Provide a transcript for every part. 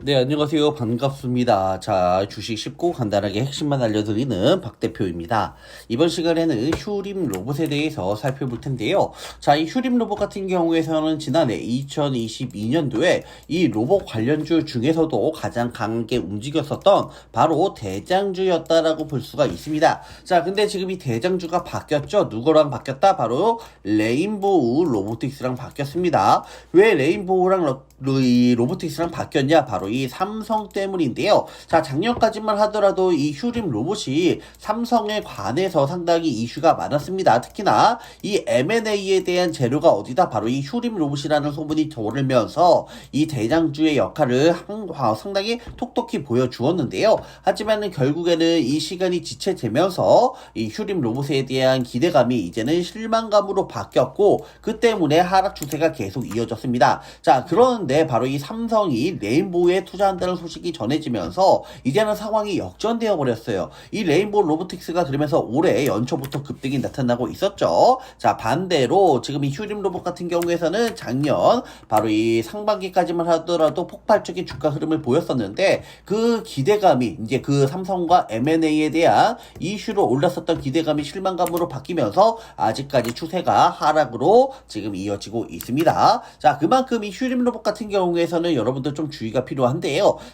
네, 안녕하세요. 반갑습니다. 자, 주식 쉽고 간단하게 핵심만 알려드리는 박 대표입니다. 이번 시간에는 휴림 로봇에 대해서 살펴볼 텐데요. 자, 이 휴림 로봇 같은 경우에서는 지난해 2022년도에 이 로봇 관련주 중에서도 가장 강하게 움직였었던 바로 대장주였다라고 볼 수가 있습니다. 자, 근데 지금 이 대장주가 바뀌었죠? 누구랑 바뀌었다? 바로 레인보우 로보틱스랑 바뀌었습니다. 왜 레인보우랑 이 로보틱스랑 바뀌었냐? 바로 이 삼성 때문인데요. 자, 작년까지만 하더라도 이 휴림 로봇이 삼성에 관해서 상당히 이슈가 많았습니다. 특히나 이 M&A에 대한 재료가 어디다? 바로 이 휴림 로봇이라는 소문이 돌면서 이 대장주의 역할을 상당히 톡톡히 보여주었는데요. 하지만 결국에는 이 시간이 지체되면서 이 휴림 로봇에 대한 기대감이 이제는 실망감으로 바뀌었고, 그 때문에 하락 추세가 계속 이어졌습니다. 자, 그런데 바로 이 삼성이 레인보우에 투자한다는 소식이 전해지면서 이제는 상황이 역전되어 버렸어요. 이 레인보우 로보틱스가 그러면서 올해 연초부터 급등이 나타나고 있었죠. 자, 반대로 지금 이 휴림 로봇 같은 경우에서는 작년 바로 이 상반기까지만 하더라도 폭발적인 주가 흐름을 보였었는데, 그 기대감이 이제 그 삼성과 M&A에 대한 이슈로 올랐었던 기대감이 실망감으로 바뀌면서 아직까지 추세가 하락으로 지금 이어지고 있습니다. 자, 그만큼 이 휴림 로봇 같은 경우에서는 여러분들 좀 주의가 필요한데요.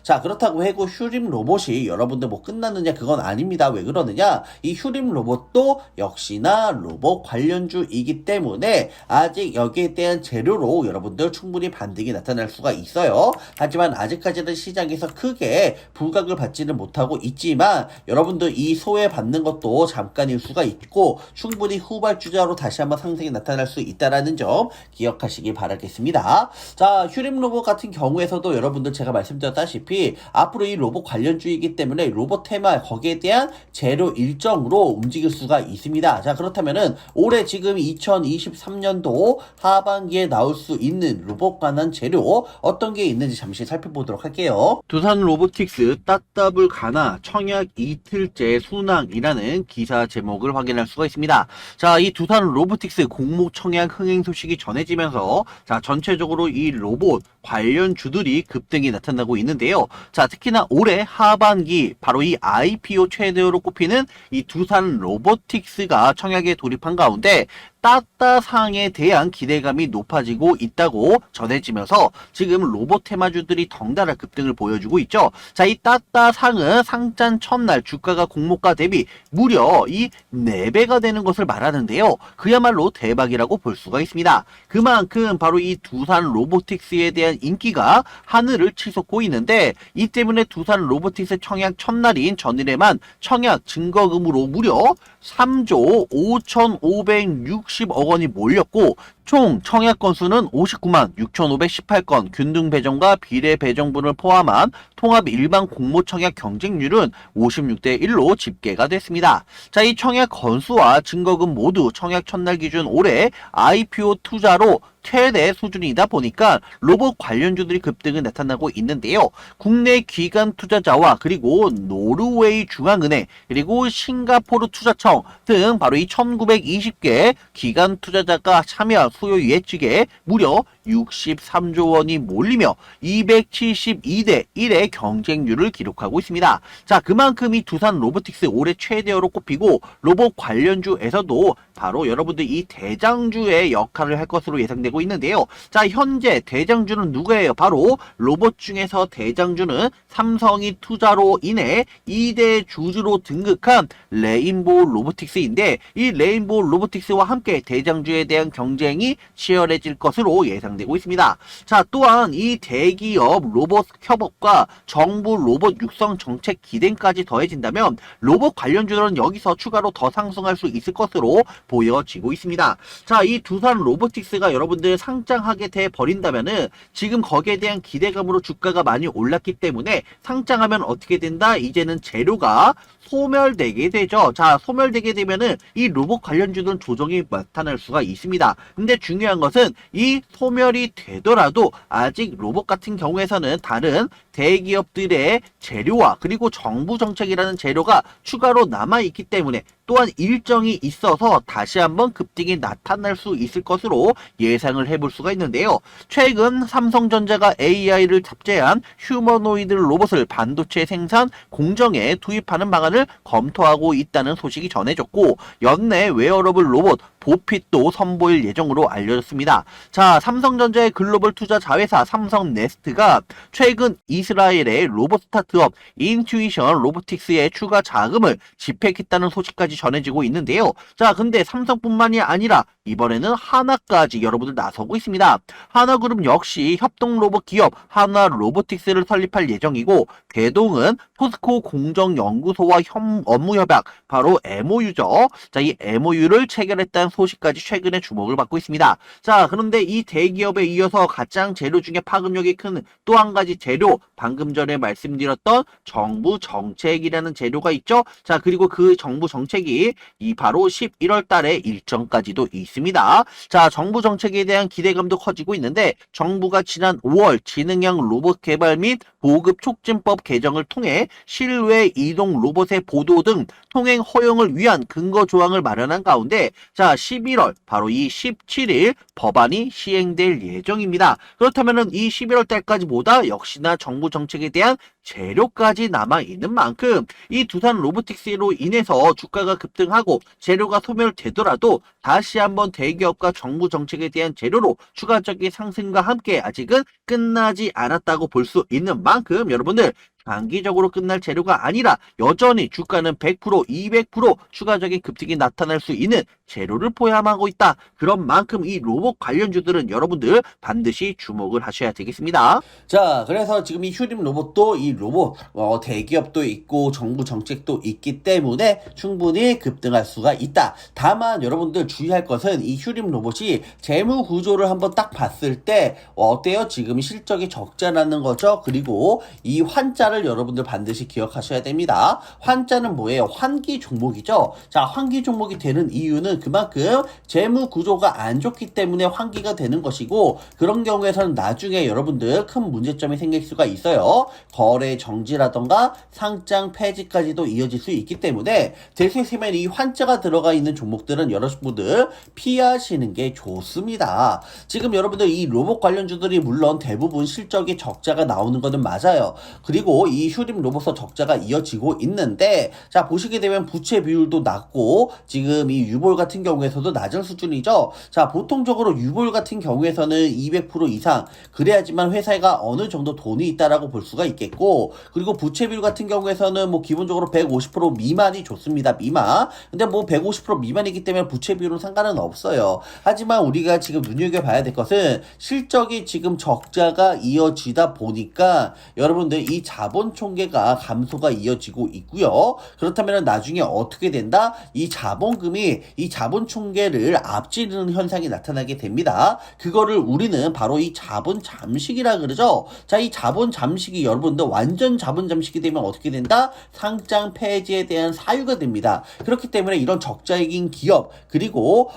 자, 그렇다고 해고 휴림 로봇이 여러분들 뭐 끝났느냐? 그건 아닙니다. 왜 그러느냐? 이 휴림 로봇도 역시나 로봇 관련주이기 때문에 아직 여기에 대한 재료로 여러분들 충분히 반등이 나타날 수가 있어요. 하지만 아직까지는 시장에서 크게 부각을 받지는 못하고 있지만, 여러분들 이 소외받는 것도 잠깐일 수가 있고 충분히 후발주자로 다시 한번 상승이 나타날 수 있다라는 점 기억하시기 바라겠습니다. 자, 휴림 로봇 같은 경우에서도 여러분들 제가 말씀드렸다시피 앞으로 이 로봇 관련주이기 때문에 로봇 테마 거기에 대한 재료 일정으로 움직일 수가 있습니다. 자, 그렇다면은 올해 지금 2023년도 하반기에 나올 수 있는 로봇 관한 재료 어떤 게 있는지 잠시 살펴보도록 할게요. 두산 로보틱스 따따블 가나 청약 이틀째 순항이라는 기사 제목을 확인할 수가 있습니다. 자, 이 두산 로보틱스 공모 청약 흥행 소식이 전해지면서 자, 전체적으로 이 로봇 관련주들이 급등이 나타나고 있는데요. 자, 특히나 올해 하반기 바로 이 IPO 최대로 꼽히는 이 두산 로보틱스가 청약에 돌입한 가운데 따따상에 대한 기대감이 높아지고 있다고 전해지면서 지금 로봇 테마주들이 덩달아 급등을 보여주고 있죠. 자, 이 따따상은 상장 첫날 주가가 공모가 대비 무려 이 4배가 되는 것을 말하는데요. 그야말로 대박이라고 볼 수가 있습니다. 그만큼 바로 이 두산 로보틱스에 대한 인기가 하늘을 치솟고 있는데, 이 때문에 두산 로보틱스 청약 첫날인 전일에만 청약 증거금으로 무려 3조 5,560억 원이 몰렸고, 총 청약 건수는 59만 6,518건, 균등 배정과 비례 배정분을 포함한 통합 일반 공모 청약 경쟁률은 56대 1로 집계가 됐습니다. 자, 이 청약 건수와 증거금 모두 청약 첫날 기준 올해 IPO 투자로 최대 수준이다 보니까 로봇 관련주들이 급등을 나타나고 있는데요. 국내 기관 투자자와 그리고 노르웨이 중앙은행 그리고 싱가포르 투자청 등 바로 이 1920개 기관 투자자가 참여 수요 예측에 무려 63조 원이 몰리며 272대 1의 경쟁률을 기록하고 있습니다. 자, 그만큼 이 두산 로보틱스 올해 최대어로 꼽히고 로봇 관련주에서도 바로 여러분들 이 대장주의 역할을 할 것으로 예상되고 있는데요. 자, 현재 대장주는 누구예요? 바로 로봇 중에서 대장주는 삼성이 투자로 인해 2대 주주로 등극한 레인보우 로보틱스인데, 이 레인보우 로보틱스와 함께 대장주에 대한 경쟁이 치열해질 것으로 예상되고 있습니다. 자, 또한 이 대기업 로봇 협업과 정부 로봇 육성 정책 기대까지 더해진다면 로봇 관련주들은 여기서 추가로 더 상승할 수 있을 것으로 보여지고 있습니다. 자, 이 두산 로보틱스가 여러분들 상장하게 돼 버린다면은 지금 거기에 대한 기대감으로 주가가 많이 올랐기 때문에 상장하면 어떻게 된다? 이제는 재료가 소멸되게 되죠. 자, 소멸되게 되면은 이 로봇 관련주들은 조정이 나타날 수가 있습니다. 근데 중요한 것은 이 소멸이 되더라도 아직 로봇 같은 경우에서는 다른 대기업들의 재료와 그리고 정부 정책이라는 재료가 추가로 남아있기 때문에 또한 일정이 있어서 다시 한번 급등이 나타날 수 있을 것으로 예상을 해볼 수가 있는데요. 최근 삼성전자가 AI를 탑재한 휴머노이드 로봇을 반도체 생산 공정에 투입하는 방안을 검토하고 있다는 소식이 전해졌고, 연내 웨어러블 로봇 보핏도 선보일 예정으로 알려졌습니다. 자, 삼성전자의 글로벌 투자 자회사 삼성네스트가 최근 이스라엘의 로봇 스타트업 인투이션 로보틱스에 추가 자금을 집행했다는 소식까지 전해지고 있는데요. 자, 근데 삼성뿐만이 아니라 이번에는 하나까지 여러분들 나서고 있습니다. 하나그룹 역시 협동 로봇 기업 하나 로보틱스를 설립할 예정이고, 대동은 포스코 공정연구소와 업무 협약, 바로 MOU죠. 자, 이 MOU를 체결했다는 소식까지 최근에 주목을 받고 있습니다. 자, 그런데 이 대기업에 이어서 가장 재료 중에 파급력이 큰 또 한 가지 재료, 방금 전에 말씀드렸던 정부 정책이라는 재료가 있죠. 자, 그리고 그 정부 정책이 바로 11월 달에 일정까지도 있습니다. 자, 정부 정책에 대한 기대감도 커지고 있는데, 정부가 지난 5월 지능형 로봇 개발 및 보급 촉진법 개정을 통해 실외 이동 로봇의 보도 등 통행 허용을 위한 근거 조항을 마련한 가운데, 자, 11월 바로 이 17일 법안이 시행될 예정입니다. 그렇다면은 이 11월 달까지보다 역시나 정부 정책에 대한 재료까지 남아있는 만큼 이 두산 로보틱스로 인해서 주가가 급등하고 재료가 소멸되더라도 다시 한번 대기업과 정부 정책에 대한 재료로 추가적인 상승과 함께 아직은 끝나지 않았다고 볼 수 있는 만큼, 여러분들 단기적으로 끝날 재료가 아니라 여전히 주가는 100%, 200% 추가적인 급등이 나타날 수 있는 재료를 포함하고 있다. 그런 만큼 이 로봇 관련주들은 여러분들 반드시 주목을 하셔야 되겠습니다. 자, 그래서 지금 이 휴림 로봇도 이 로봇 대기업도 있고 정부 정책도 있기 때문에 충분히 급등할 수가 있다. 다만 여러분들 주의할 것은 이 휴림 로봇이 재무 구조를 한번 딱 봤을 때 어때요? 지금 실적이 적자라는 거죠. 그리고 이 환자를 여러분들 반드시 기억하셔야 됩니다. 환자는 뭐예요? 환기 종목이죠. 자, 환기 종목이 되는 이유는 그만큼 재무 구조가 안 좋기 때문에 환기가 되는 것이고, 그런 경우에서는 나중에 여러분들 큰 문제점이 생길 수가 있어요. 거래 정지라던가 상장 폐지까지도 이어질 수 있기 때문에 될 수 있으면 이 환자가 들어가 있는 종목들은 여러분들 피하시는 게 좋습니다. 지금 여러분들 이 로봇 관련주들이 물론 대부분 실적이 적자가 나오는 것은 맞아요. 그리고 이 휴림 로봇서 적자가 이어지고 있는데, 자, 보시게 되면 부채 비율도 낮고 지금 이 유볼 같은 경우에서도 낮은 수준이죠. 자, 보통적으로 유볼 같은 경우에서는 200% 이상 그래야지만 회사가 어느 정도 돈이 있다라고 볼 수가 있겠고, 그리고 부채 비율 같은 경우에서는 뭐 기본적으로 150% 미만이 좋습니다. 미만. 근데 뭐 150% 미만이기 때문에 부채 비율은 상관은 없어요. 하지만 우리가 지금 눈여겨봐야 될 것은 실적이 지금 적자가 이어지다 보니까 여러분들 이 자본 총계가 감소가 이어지고 있고요. 그렇다면 나중에 어떻게 된다? 이 자본금이 이 자본 총계를 앞지르는 현상이 나타나게 됩니다. 그거를 우리는 바로 이 자본 잠식이라 그러죠. 자, 이 자본 잠식이 여러분들 완전 자본 잠식이 되면 어떻게 된다? 상장 폐지에 대한 사유가 됩니다. 그렇기 때문에 이런 적자익인 기업, 그리고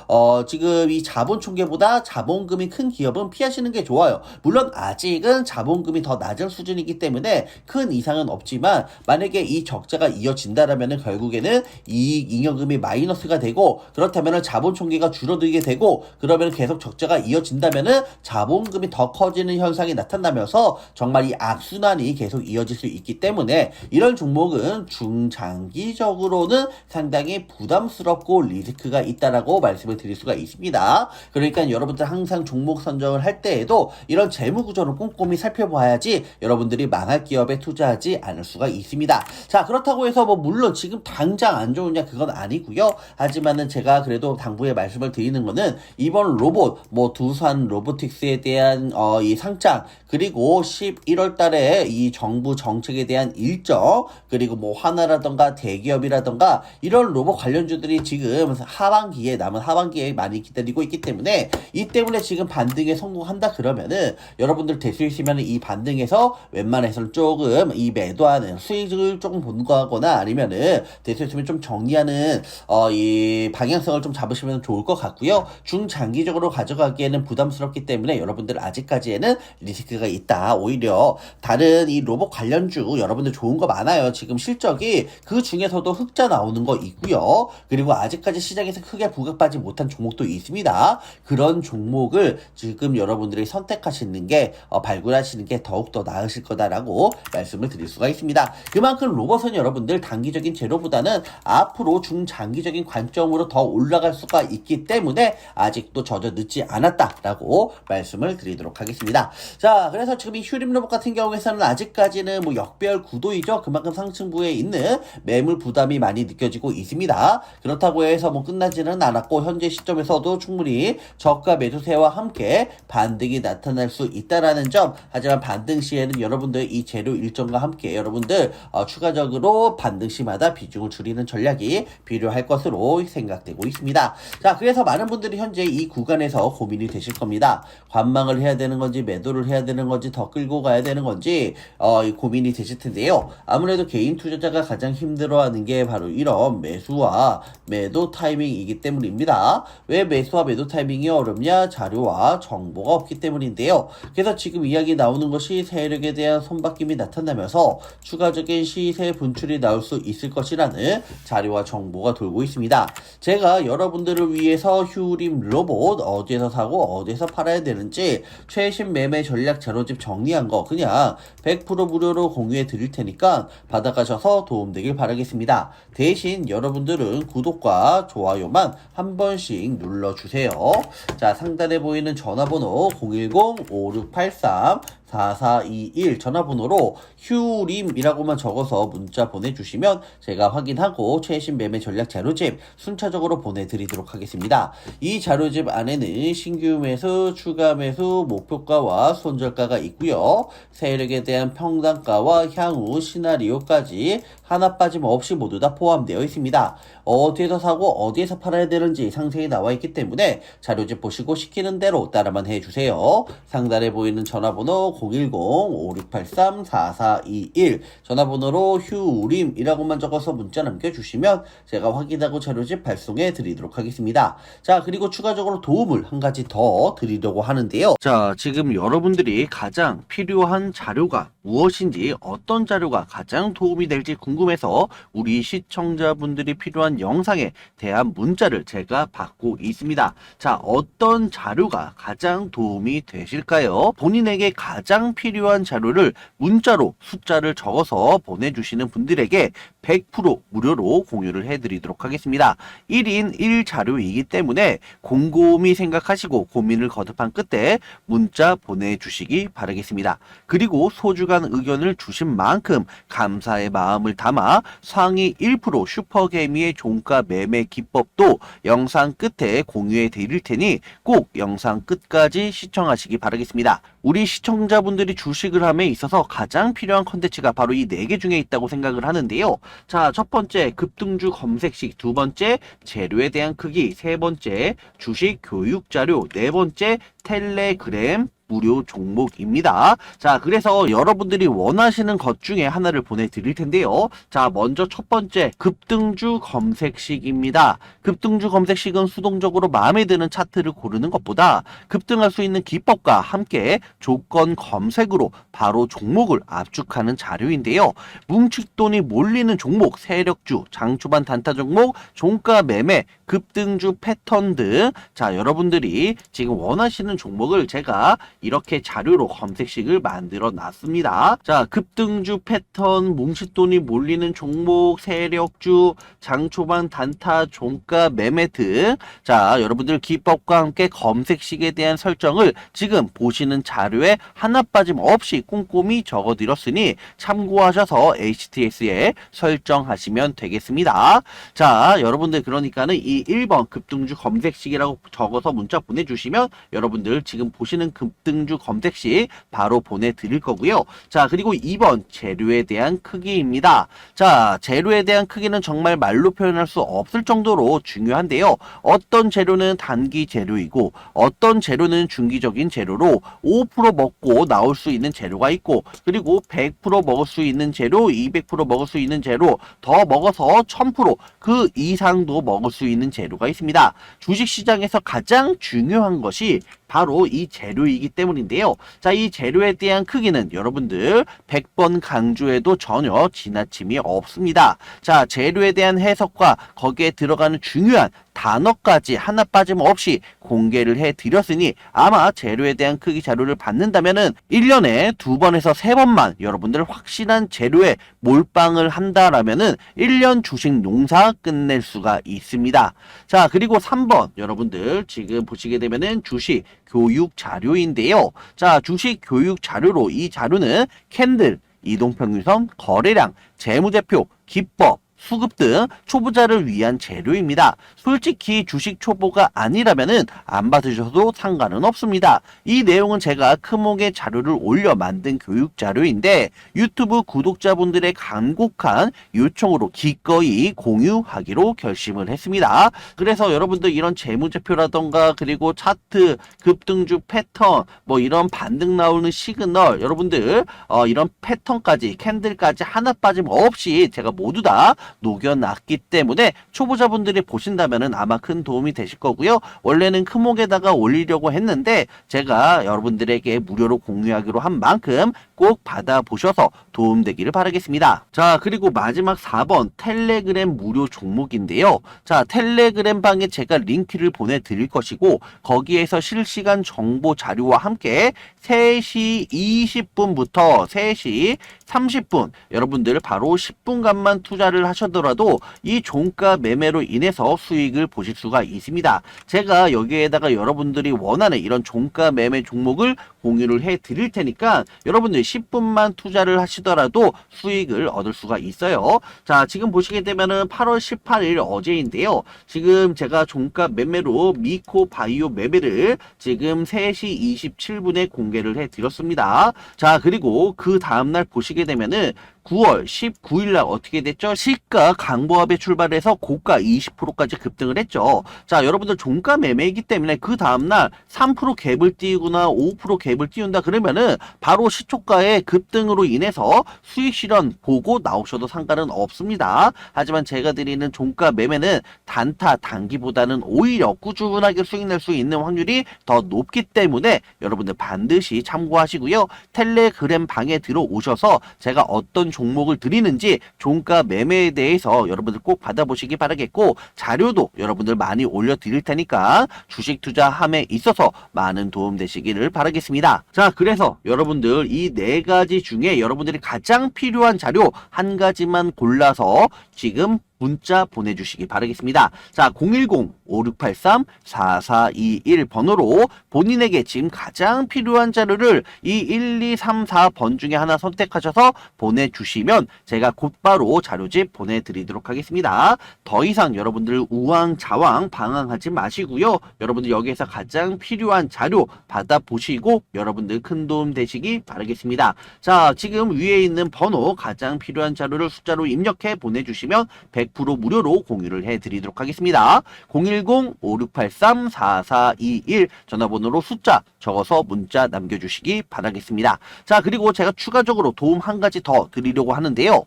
지금 이 자본 총계보다 자본금이 큰 기업은 피하시는 게 좋아요. 물론 아직은 자본금이 더 낮은 수준이기 때문에 큰 이상은 없지만, 만약에 이 적자가 이어진다라면 결국에는 이익 잉여금이 마이너스가 되고, 그렇다면 자본 총계가 줄어들게 되고, 그러면 계속 적자가 이어진다면 자본금이 더 커지는 현상이 나타나면서 정말 이 악순환이 계속 이어질 수 있기 때문에 이런 종목은 중장기적으로는 상당히 부담스럽고 리스크가 있다라고 말씀을 드릴 수가 있습니다. 그러니까 여러분들 항상 종목 선정을 할 때에도 이런 재무 구조를 꼼꼼히 살펴봐야지 여러분들이 망할 기업에 투자하지 않을 수가 있습니다. 자, 그렇다고 해서 뭐 물론 지금 당장 안 좋으냐 그건 아니고요. 하지만은 제가 그래도 당부의 말씀을 드리는 거는 이번 로봇, 뭐 두산 로보틱스에 대한 이 상장, 그리고 11월 달에 이 정부 정책에 대한 일정, 그리고 뭐 하나라던가 대기업이라던가 이런 로봇 관련주들이 지금 남은 하반기에 많이 기다리고 있기 때문에, 이 때문에 지금 반등에 성공한다 그러면은 여러분들 될 수 있으면 이 반등에서 웬만해서는 조금 지금 이 매도하는 수익을 조금 본거나 아니면은 대수있으면 좀 정리하는 이 방향성을 좀 잡으시면 좋을 것 같고요. 중장기적으로 가져가기에는 부담스럽기 때문에 여러분들 아직까지에는 리스크가 있다. 오히려 다른 이 로봇 관련주 여러분들 좋은 거 많아요. 지금 실적이 그 중에서도 흑자 나오는 거 있고요. 그리고 아직까지 시장에서 크게 부각받지 못한 종목도 있습니다. 그런 종목을 지금 여러분들이 선택하시는 게 발굴하시는 게 더욱더 나으실 거다라고 말씀을 드릴 수가 있습니다. 그만큼 로봇은 여러분들 단기적인 재료보다는 앞으로 중장기적인 관점으로 더 올라갈 수가 있기 때문에 아직도 저저 늦지 않았다라고 말씀을 드리도록 하겠습니다. 자, 그래서 지금 이 휴림 로봇 같은 경우에서는 아직까지는 뭐 역배열 구도이죠. 그만큼 상층부에 있는 매물 부담이 많이 느껴지고 있습니다. 그렇다고 해서 뭐 끝나지는 않았고 현재 시점에서도 충분히 저가 매수세와 함께 반등이 나타날 수 있다라는 점. 하지만 반등 시에는 여러분들 이 재료 일정과 함께 여러분들 추가적으로 반등 시마다 비중을 줄이는 전략이 필요할 것으로 생각되고 있습니다. 자, 그래서 많은 분들이 현재 이 구간에서 고민이 되실 겁니다. 관망을 해야 되는 건지 매도를 해야 되는 건지 더 끌고 가야 되는 건지 고민이 되실 텐데요. 아무래도 개인 투자자가 가장 힘들어하는 게 바로 이런 매수와 매도 타이밍이기 때문입니다. 왜 매수와 매도 타이밍이 어렵냐? 자료와 정보가 없기 때문인데요. 그래서 지금 이야기 나오는 것이 세력에 대한 손바뀜이 나타나면서 추가적인 시세 분출이 나올 수 있을 것이라는 자료와 정보가 돌고 있습니다. 제가 여러분들을 위해서 휴림 로봇 어디에서 사고 어디에서 팔아야 되는지 최신 매매 전략 자료집 정리한 거 그냥 100% 무료로 공유해 드릴 테니까 받아가셔서 도움되길 바라겠습니다. 대신 여러분들은 구독과 좋아요만 한 번씩 눌러주세요. 자, 상단에 보이는 전화번호 010-5683-4421 전화번호로 휴림이라고만 적어서 문자 보내주시면 제가 확인하고 최신 매매 전략 자료집 순차적으로 보내드리도록 하겠습니다. 이 자료집 안에는 신규 매수, 추가 매수, 목표가와 손절가가 있고요. 세력에 대한 평단가와 향후 시나리오까지 하나 빠짐없이 모두 다 포함되어 있습니다. 어디에서 사고 어디에서 팔아야 되는지 상세히 나와 있기 때문에 자료집 보시고 시키는 대로 따라만 해주세요. 상단에 보이는 전화번호 010-5683-4421 전화번호로 휴림이라고만 적어서 문자 남겨주시면 제가 확인하고 자료집 발송해 드리도록 하겠습니다. 자, 그리고 추가적으로 도움을 한 가지 더 드리려고 하는데요. 자, 지금 여러분들이 가장 필요한 자료가 무엇인지 어떤 자료가 가장 도움이 될지 궁금해서 우리 시청자분들이 필요한 영상에 대한 문자를 제가 받고 있습니다. 자, 어떤 자료가 가장 도움이 되실까요? 본인에게 가장 필요한 자료를 문자로 숫자를 적어서 보내주시는 분들에게 100% 무료로 공유를 해드리도록 하겠습니다. 1인 1자료이기 때문에 곰곰이 생각하시고 고민을 거듭한 끝에 문자 보내주시기 바라겠습니다. 그리고 소중한 의견을 주신 만큼 감사의 마음을 담아 상위 1% 슈퍼개미의 종가 매매 기법도 영상 끝에 공유해 드릴 테니 꼭 영상 끝까지 시청하시기 바라겠습니다. 우리 시청자분들이 주식을 함에 있어서 가장 필요한 컨텐츠가 바로 이 4개 중에 있다고 생각을 하는데요. 자, 첫 번째 급등주 검색식, 두 번째 재료에 대한 크기, 세 번째 주식 교육 자료, 네 번째 텔레그램 무료 종목입니다. 자, 그래서 여러분들이 원하시는 것 중에 하나를 보내드릴 텐데요. 자, 먼저 첫 번째 급등주 검색식입니다. 급등주 검색식은 수동적으로 마음에 드는 차트를 고르는 것보다 급등할 수 있는 기법과 함께 조건 검색으로 바로 종목을 압축하는 자료인데요. 뭉칫돈이 몰리는 종목, 세력주, 장초반 단타 종목, 종가 매매, 급등주 패턴 등 자, 여러분들이 지금 원하시는 종목을 제가 이렇게 자료로 검색식을 만들어 놨습니다. 자, 급등주 패턴, 뭉칫돈이 몰리는 종목, 세력주, 장초반 단타, 종가 매매 등 자, 여러분들 기법과 함께 검색식에 대한 설정을 지금 보시는 자료에 하나 빠짐없이 꼼꼼히 적어드렸으니 참고하셔서 HTS에 설정하시면 되겠습니다. 자, 여러분들 그러니까는 이 이 1번 급등주 검색식이라고 적어서 문자 보내주시면 여러분들 지금 보시는 급등주 검색식 바로 보내드릴 거고요. 자, 그리고 2번 재료에 대한 크기입니다. 자, 재료에 대한 크기는 정말 말로 표현할 수 없을 정도로 중요한데요. 어떤 재료는 단기 재료이고 어떤 재료는 중기적인 재료로 5% 먹고 나올 수 있는 재료가 있고, 그리고 100% 먹을 수 있는 재료, 200% 먹을 수 있는 재료, 더 먹어서 1000%그 이상도 먹을 수 있는 재료가 있습니다. 주식시장에서 가장 중요한 것이 바로 이 재료이기 때문인데요. 자, 이 재료에 대한 크기는 여러분들 100번 강조해도 전혀 지나침이 없습니다. 자, 재료에 대한 해석과 거기에 들어가는 중요한 단어까지 하나 빠짐없이 공개를 해드렸으니 아마 재료에 대한 크기 자료를 받는다면은 1년에 2번에서 3번만 여러분들 확실한 재료에 몰빵을 한다라면은 1년 주식 농사 끝낼 수가 있습니다. 자, 그리고 3번 여러분들 지금 보시게 되면은 주식 교육 자료인데요. 자, 주식 교육 자료로 이 자료는 캔들, 이동평균선, 거래량, 재무제표, 기법, 수급 등 초보자를 위한 재료입니다. 솔직히 주식 초보가 아니라면은 안 받으셔도 상관은 없습니다. 이 내용은 제가 크목의 자료를 올려 만든 교육 자료인데 유튜브 구독자분들의 간곡한 요청으로 기꺼이 공유하기로 결심을 했습니다. 그래서 여러분들 이런 재무제표라던가 그리고 차트, 급등주 패턴, 뭐 이런 반등 나오는 시그널, 여러분들 이런 패턴까지 캔들까지 하나 빠짐없이 제가 모두 다 녹여놨기 때문에 초보자분들이 보신다면은 아마 큰 도움이 되실 거고요. 원래는 크목에다가 올리려고 했는데 제가 여러분들에게 무료로 공유하기로 한 만큼 꼭 받아보셔서 도움되기를 바라겠습니다. 자, 그리고 마지막 4번 텔레그램 무료 종목인데요. 자, 텔레그램 방에 제가 링크를 보내드릴 것이고 거기에서 실시간 정보 자료와 함께 3시 20분부터 3시 30분 여러분들 바로 10분간만 투자를 하셔더라도 이 종가 매매로 인해서 수익을 보실 수가 있습니다. 제가 여기에다가 여러분들이 원하는 이런 종가 매매 종목을 공유를 해 드릴 테니까 여러분들 10분만 투자를 하시더라도 수익을 얻을 수가 있어요. 자, 지금 보시게 되면은 8월 18일 어제인데요. 지금 제가 종가 매매로 미코 바이오 매매를 지금 3시 27분에 공개를 해 드렸습니다. 자, 그리고 그 다음날 보시게 되면은 9월 19일 날 어떻게 됐죠? 시가 강보합에 출발해서 고가 20%까지 급등을 했죠. 자, 여러분들 종가 매매이기 때문에 그 다음날 3% 갭을 띄우거나 5% 갭을 띄운다 그러면은 바로 시초가의 급등으로 인해서 수익 실현 보고 나오셔도 상관은 없습니다. 하지만 제가 드리는 종가 매매는 단타 단기보다는 오히려 꾸준하게 수익 낼 수 있는 확률이 더 높기 때문에 여러분들 반드시 참고하시고요. 텔레그램 방에 들어오셔서 제가 어떤 종목을 드리는지 종가 매매에 대해서 여러분들 꼭 받아보시기 바라겠고 자료도 여러분들 많이 올려드릴 테니까 주식 투자함에 있어서 많은 도움 되시기를 바라겠습니다. 자, 그래서 여러분들 이 4가지 중에 여러분들이 가장 필요한 자료 한 가지만 골라서 지금 문자 보내주시기 바라겠습니다. 자, 010-5683-4421 번호로 본인에게 지금 가장 필요한 자료를 이 1, 2, 3, 4번 중에 하나 선택하셔서 보내주시면 제가 곧바로 자료집 보내드리도록 하겠습니다. 더 이상 여러분들 우왕좌왕 방황하지 마시고요. 여러분들 여기에서 가장 필요한 자료 받아보시고 여러분들 큰 도움 되시기 바라겠습니다. 자, 지금 위에 있는 번호 가장 필요한 자료를 숫자로 입력해 보내주시면 100% 무료로 공유를 해드리도록 하겠습니다. 010-5683-4421 전화번호로 숫자 적어서 문자 남겨주시기 바라겠습니다. 자, 그리고 제가 추가적으로 도움 한 가지 더 드리려고 하는데요.